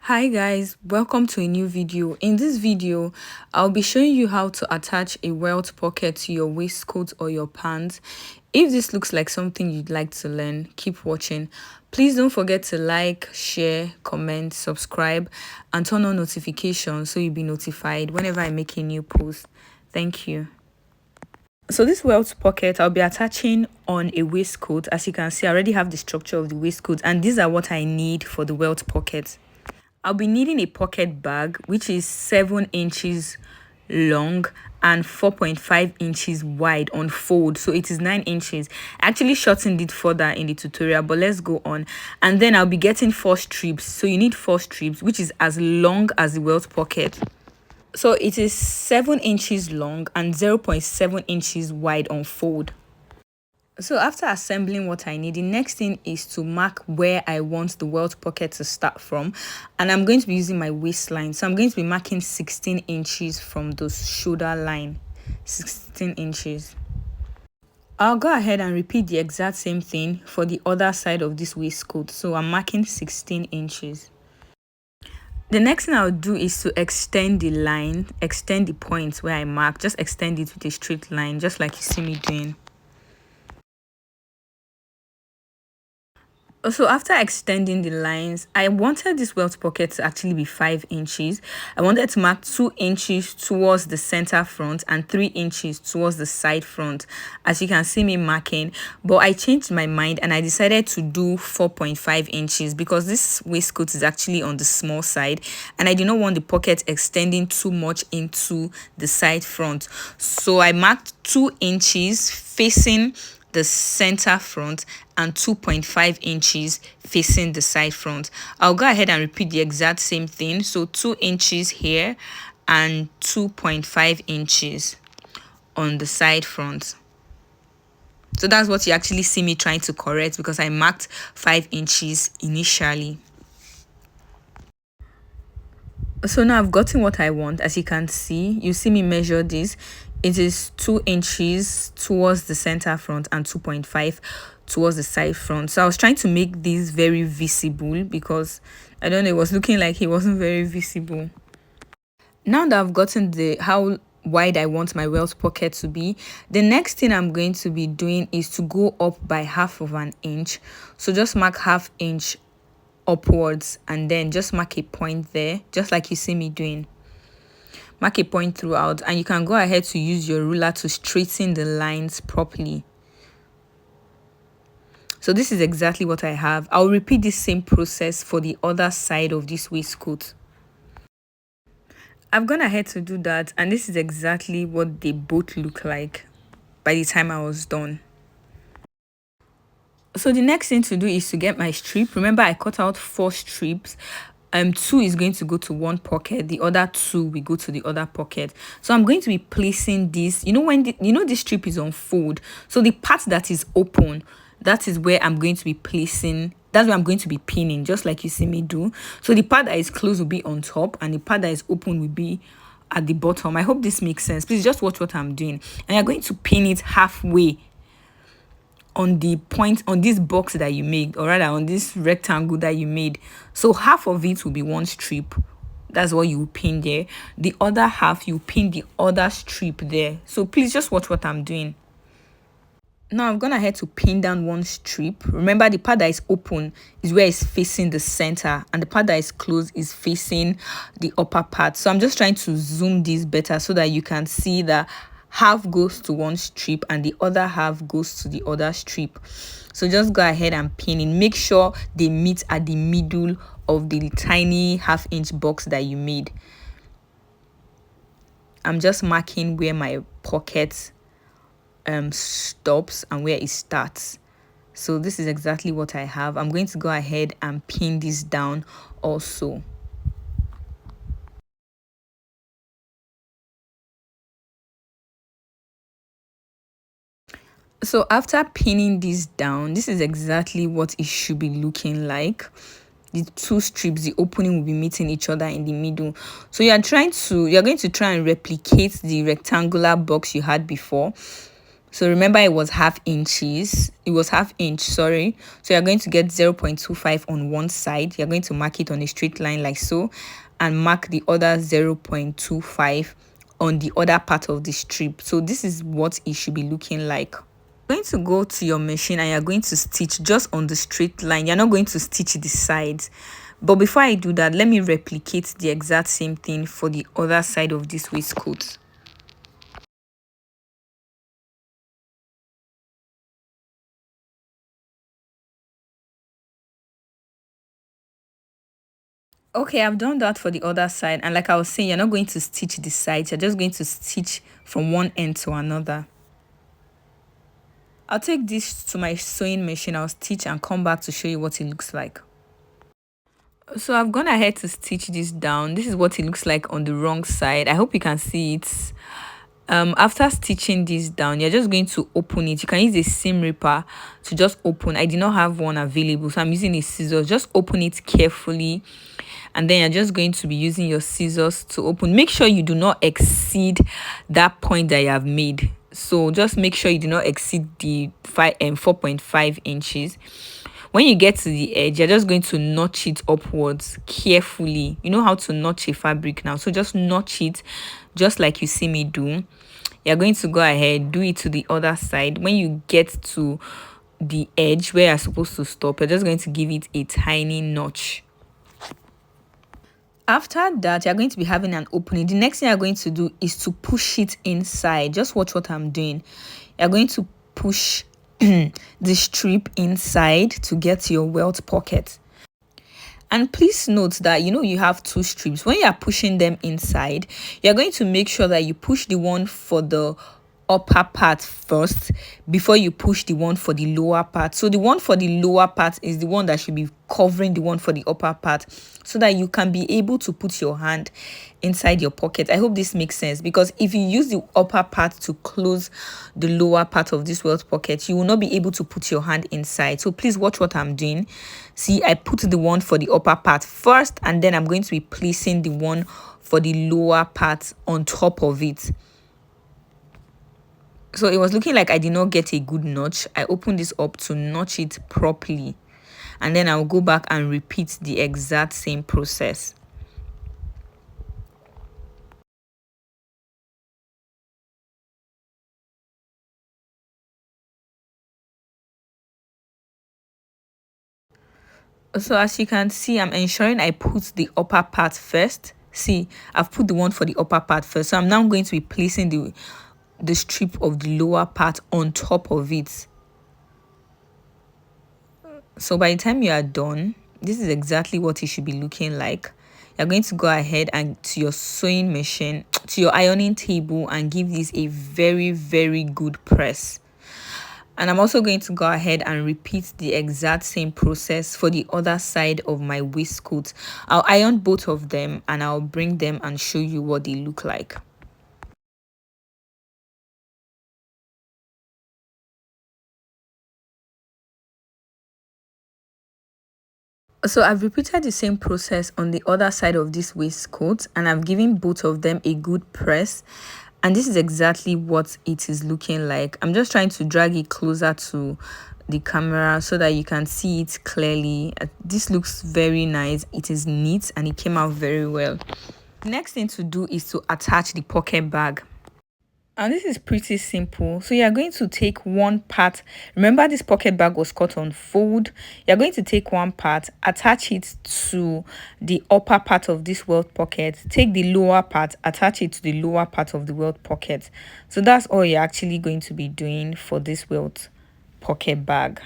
Hi guys, welcome to a new video. In this video, I'll be showing you how to attach a welt pocket to your waistcoat or your pants. If this looks like something you'd like to learn, keep watching. Please don't forget to like, share, comment, subscribe, and turn on notifications so you'll be notified whenever I make a new post. Thank you. So this welt pocket I'll be attaching on a waistcoat. As you can see, I already have the structure of the waistcoat, and these are what I need for the welt pocket. I'll be needing a pocket bag which is 7 inches long and 4.5 inches wide on fold, so it is 9 inches. I actually shortened it further in the tutorial, but let's go on. And then I'll be getting 4 strips, so you need 4 strips, which is as long as the welt pocket. So it is 7 inches long and 0.7 inches wide on fold. So after assembling what I need, the next thing is to mark where I want the welt pocket to start from, and I'm going to be using my waistline. So I'm going to be marking 16 inches from the shoulder line, 16 inches. I'll go ahead and repeat the exact same thing for the other side of this waistcoat. So I'm marking 16 inches. The next thing I'll do is to extend the line, extend the points where I mark, just extend it with a straight line, just like you see me doing. So after extending the lines, I wanted this welt pocket to actually be 5 inches. I wanted to mark 2 inches towards the center front and 3 inches towards the side front, as you can see me marking. But I changed my mind and I decided to do 4.5 inches because this waistcoat is actually on the small side, and I do not want the pocket extending too much into the side front. So I marked 2 inches facing the center front and 2.5 inches facing the side front. I'll go ahead and repeat the exact same thing. So 2 inches here and 2.5 inches on the side front. So that's what you actually see me trying to correct, because I marked 5 inches initially. So now I've gotten what I want. As you can see, you see me measure this. It is 2 inches towards the center front and 2.5 towards the side front. So I was trying to make this very visible because I don't know, it was looking like it wasn't very visible. Now that I've gotten how wide I want my welt pocket to be, the next thing I'm going to be doing is to go up by half of an inch. So just mark half inch upwards and then just mark a point there, just like you see me doing. Mark a point throughout, and you can go ahead to use your ruler to straighten the lines properly. So this is exactly what I have. I'll repeat the same process for the other side of this waistcoat. I've gone ahead to do that, and this is exactly what they both look like by the time I was done. So the next thing to do is to get my strip. Remember, I cut out 4 strips. 2 is going to go to one pocket, the other 2 will go to the other pocket. So I'm going to be placing this, when this strip is on fold, so the part that is open, that is where I'm going to be placing, that's where I'm going to be pinning, just like you see me do. So the part that is closed will be on top and the part that is open will be at the bottom. I hope this makes sense. Please just watch what I'm doing, and you're going to pin it halfway on the point on this box that you made, or rather on this rectangle that you made. So half of it will be one strip, that's what you pin there. The other half, you pin the other strip there. So please just watch what I'm doing. Now I'm gonna ahead to pin down one strip. Remember, the part that is open is where it's facing the center, and the part that is closed is facing the upper part. So I'm just trying to zoom this better so that you can see that half goes to one strip and the other half goes to the other strip. So just go ahead and pin in. Make sure they meet at the middle of the tiny half-inch box that you made. I'm just marking where my pocket stops and where it starts. So this is exactly what I have. I'm going to go ahead and pin this down also. So after pinning this down, this is exactly what it should be looking like. The 2 strips, the opening will be meeting each other in the middle. So you're going to try and replicate the rectangular box you had before. So remember, it was half inch, sorry. So you're going to get 0.25 on one side. You're going to mark it on a straight line like so, and mark the other 0.25 on the other part of the strip. So this is what it should be looking like. You're going to go to your machine and you're going to stitch just on the straight line. You're not going to stitch the sides. But before I do that, let me replicate the exact same thing for the other side of this waistcoat. Okay, I've done that for the other side, and like I was saying, you're not going to stitch the sides, you're just going to stitch from one end to another. I'll take this to my sewing machine, I'll stitch and come back to show you what it looks like. So I've gone ahead to stitch this down. This is what it looks like on the wrong side. I hope you can see it. After stitching this down, you're just going to open it. You can use a seam ripper to just open. I did not have one available, so I'm using a scissors. Just open it carefully, and then you're just going to be using your scissors to open. Make sure you do not exceed that point that you have made. So just make sure you do not exceed the 4.5 inches. When you get to the edge, you're just going to notch it upwards carefully. You know how to notch a fabric now, so just notch it just like you see me do. You're going to go ahead, do it to the other side. When you get to the edge where you're supposed to stop, you're just going to give it a tiny notch. After that, you're going to be having an opening. The next thing you're going to do is to push it inside. Just watch what I'm doing. You're going to push the strip inside to get your welt pocket. And please note that you have two strips. When you are pushing them inside, you're going to make sure that you push the one for the upper part first before you push the one for the lower part. So the one for the lower part is the one that should be covering the one for the upper part, so that you can be able to put your hand inside your pocket. I hope this makes sense, because if you use the upper part to close the lower part of this welt pocket, you will not be able to put your hand inside. So please watch what I'm doing. See, I put the one for the upper part first, and then I'm going to be placing the one for the lower part on top of it. So it was looking like I did not get a good notch. I opened this up to notch it properly, and then I'll go back and repeat the exact same process. So as you can see, I'm ensuring I put the upper part first. See, I've put the one for the upper part first. So I'm now going to be placing the strip of the lower part on top of it. So by the time you are done, this is exactly what it should be looking like. You're going to go ahead and to your sewing machine, to your ironing table, and give this a very, very good press. And I'm also going to go ahead and repeat the exact same process for the other side of my waistcoat. I'll iron both of them and I'll bring them and show you what they look like. So I've repeated the same process on the other side of this waistcoat, and I've given both of them a good press. And this is exactly what it is looking like. I'm just trying to drag it closer to the camera so that you can see it clearly. This looks very nice. It is neat and it came out very well. The next thing to do is to attach the pocket bag. And this is pretty simple. So you're going to take one part. Remember, this pocket bag was cut on fold. You're going to take one part, attach it to the upper part of this welt pocket. Take the lower part, attach it to the lower part of the welt pocket. So that's all you're actually going to be doing for this welt pocket bag.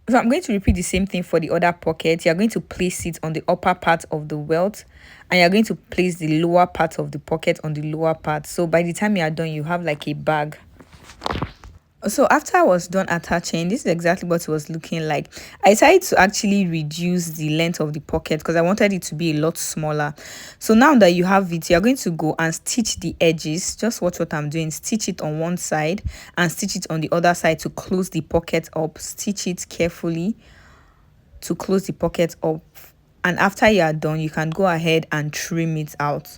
So I'm going to repeat the same thing for the other pocket. You're going to place it on the upper part of the welt, and you're going to place the lower part of the pocket on the lower part. So by the time you are done, you have like a bag. So after I was done attaching, this is exactly what it was looking like. I decided to actually reduce the length of the pocket because I wanted it to be a lot smaller. So now that you have it, you're going to go and stitch the edges. Just watch what I'm doing. Stitch it on one side and stitch it on the other side to close the pocket up. Stitch it carefully to close the pocket up. And after you are done, you can go ahead and trim it out.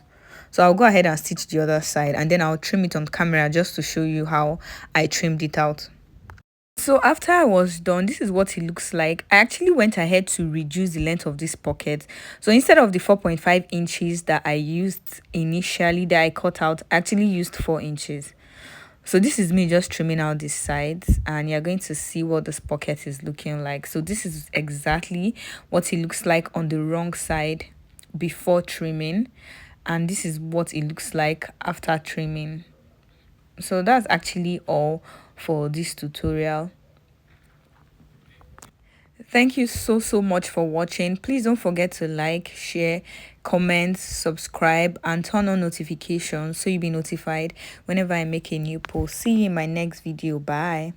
So I'll go ahead and stitch the other side, and then I'll trim it on camera just to show you how I trimmed it out. So after I was done, this is what it looks like. I actually went ahead to reduce the length of this pocket. So instead of the 4.5 inches that I used initially, that I cut out, I actually used 4 inches. So this is me just trimming out these sides, and you're going to see what this pocket is looking like. So this is exactly what it looks like on the wrong side before trimming, and this is what it looks like after trimming. So that's actually all for this tutorial. Thank you so much for watching. Please don't forget to like, share, comment, subscribe, and turn on notifications so you'll be notified whenever I make a new post. See you in my next video. Bye.